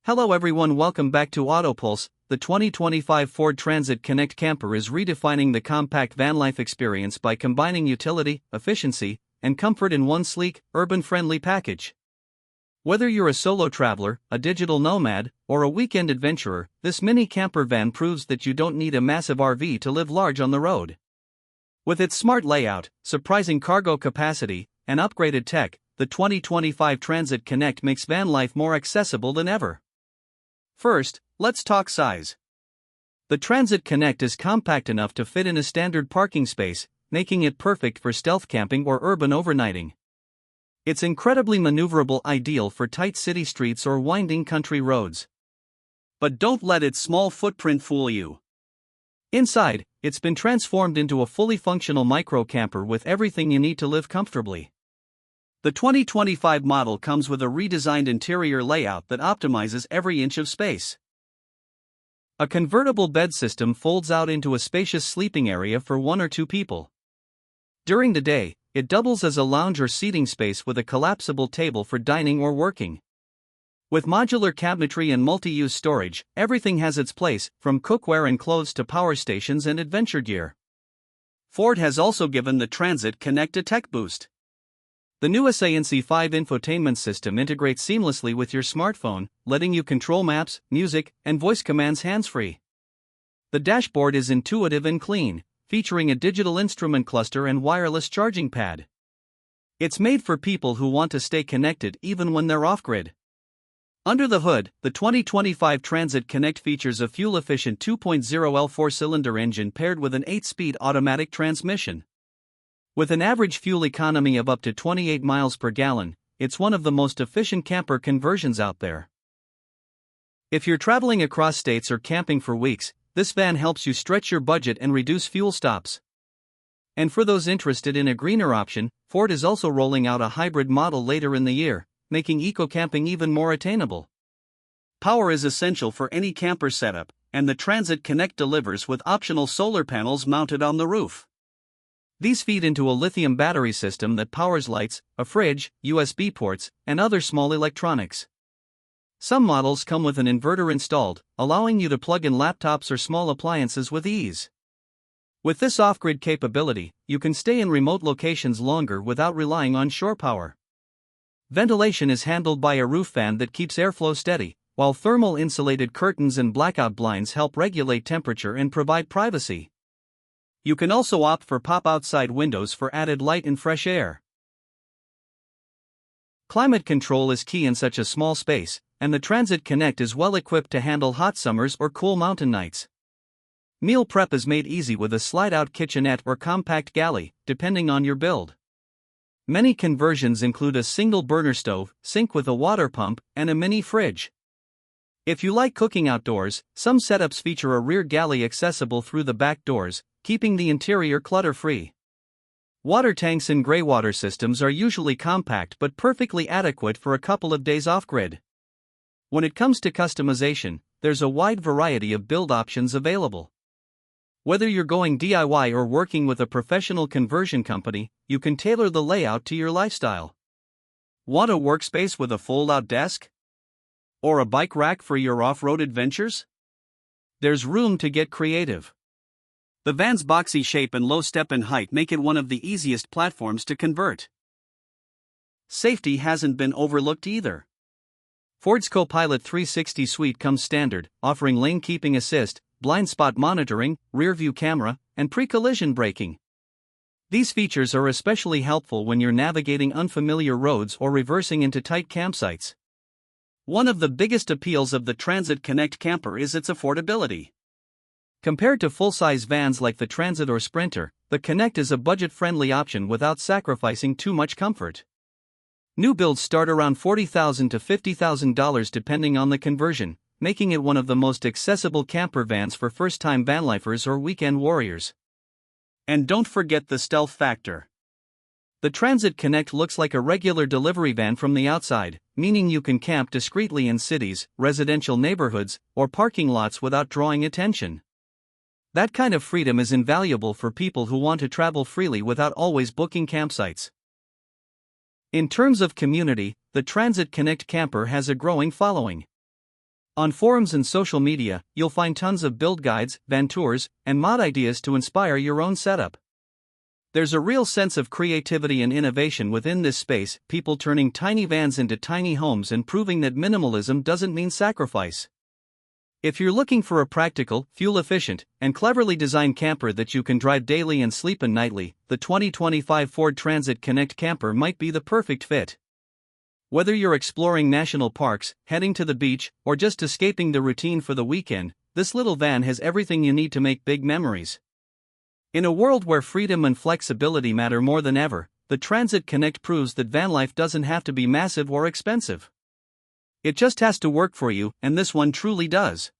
Hello everyone, welcome back to AutoPulse. The 2025 Ford Transit Connect camper is redefining the compact van life experience by combining utility, efficiency, and comfort in one sleek, urban-friendly package. Whether you're a solo traveler, a digital nomad, or a weekend adventurer, this mini camper van proves that you don't need a massive RV to live large on the road. With its smart layout, surprising cargo capacity, and upgraded tech, the 2025 Transit Connect makes van life more accessible than ever. First, let's talk size. The Transit Connect is compact enough to fit in a standard parking space, making it perfect for stealth camping or urban overnighting. It's incredibly maneuverable, ideal for tight city streets or winding country roads. But don't let its small footprint fool you. Inside, it's been transformed into a fully functional micro camper with everything you need to live comfortably. The 2025 model comes with a redesigned interior layout that optimizes every inch of space. A convertible bed system folds out into a spacious sleeping area for one or two people. During the day, it doubles as a lounge or seating space with a collapsible table for dining or working. With modular cabinetry and multi-use storage, everything has its place, from cookware and clothes to power stations and adventure gear. Ford has also given the Transit Connect a tech boost. The new ANC 5 infotainment system integrates seamlessly with your smartphone, letting you control maps, music, and voice commands hands-free. The dashboard is intuitive and clean, featuring a digital instrument cluster and wireless charging pad. It's made for people who want to stay connected even when they're off-grid. Under the hood, the 2025 Transit Connect features a fuel-efficient 2.0L four-cylinder engine paired with an 8-speed automatic transmission. With an average fuel economy of up to 28 miles per gallon, it's one of the most efficient camper conversions out there. If you're traveling across states or camping for weeks, this van helps you stretch your budget and reduce fuel stops. And for those interested in a greener option, Ford is also rolling out a hybrid model later in the year, making eco-camping even more attainable. Power is essential for any camper setup, and the Transit Connect delivers with optional solar panels mounted on the roof. These feed into a lithium battery system that powers lights, a fridge, USB ports, and other small electronics. Some models come with an inverter installed, allowing you to plug in laptops or small appliances with ease. With this off-grid capability, you can stay in remote locations longer without relying on shore power. Ventilation is handled by a roof fan that keeps airflow steady, while thermal insulated curtains and blackout blinds help regulate temperature and provide privacy. You can also opt for pop-outside windows for added light and fresh air. Climate control is key in such a small space, and the Transit Connect is well equipped to handle hot summers or cool mountain nights. Meal prep is made easy with a slide-out kitchenette or compact galley, depending on your build. Many conversions include a single burner stove, sink with a water pump, and a mini fridge. If you like cooking outdoors, some setups feature a rear galley accessible through the back doors, keeping the interior clutter-free. Water tanks and greywater systems are usually compact but perfectly adequate for a couple of days off-grid. When it comes to customization, there's a wide variety of build options available. Whether you're going DIY or working with a professional conversion company, you can tailor the layout to your lifestyle. Want a workspace with a fold-out desk? Or a bike rack for your off-road adventures? There's room to get creative. The van's boxy shape and low step-in height make it one of the easiest platforms to convert. Safety hasn't been overlooked either. Ford's Co-Pilot 360 suite comes standard, offering lane keeping assist, blind spot monitoring, rear-view camera, and pre-collision braking. These features are especially helpful when you're navigating unfamiliar roads or reversing into tight campsites. One of the biggest appeals of the Transit Connect camper is its affordability. Compared to full-size vans like the Transit or Sprinter, the Connect is a budget-friendly option without sacrificing too much comfort. New builds start around $40,000 to $50,000 depending on the conversion, making it one of the most accessible camper vans for first-time vanlifers or weekend warriors. And don't forget the stealth factor. The Transit Connect looks like a regular delivery van from the outside, meaning you can camp discreetly in cities, residential neighborhoods, or parking lots without drawing attention. That kind of freedom is invaluable for people who want to travel freely without always booking campsites. In terms of community, the Transit Connect camper has a growing following. On forums and social media, you'll find tons of build guides, van tours, and mod ideas to inspire your own setup. There's a real sense of creativity and innovation within this space, people turning tiny vans into tiny homes and proving that minimalism doesn't mean sacrifice. If you're looking for a practical, fuel-efficient, and cleverly designed camper that you can drive daily and sleep in nightly, the 2025 Ford Transit Connect camper might be the perfect fit. Whether you're exploring national parks, heading to the beach, or just escaping the routine for the weekend, this little van has everything you need to make big memories. In a world where freedom and flexibility matter more than ever, the Transit Connect proves that van life doesn't have to be massive or expensive. It just has to work for you, and this one truly does.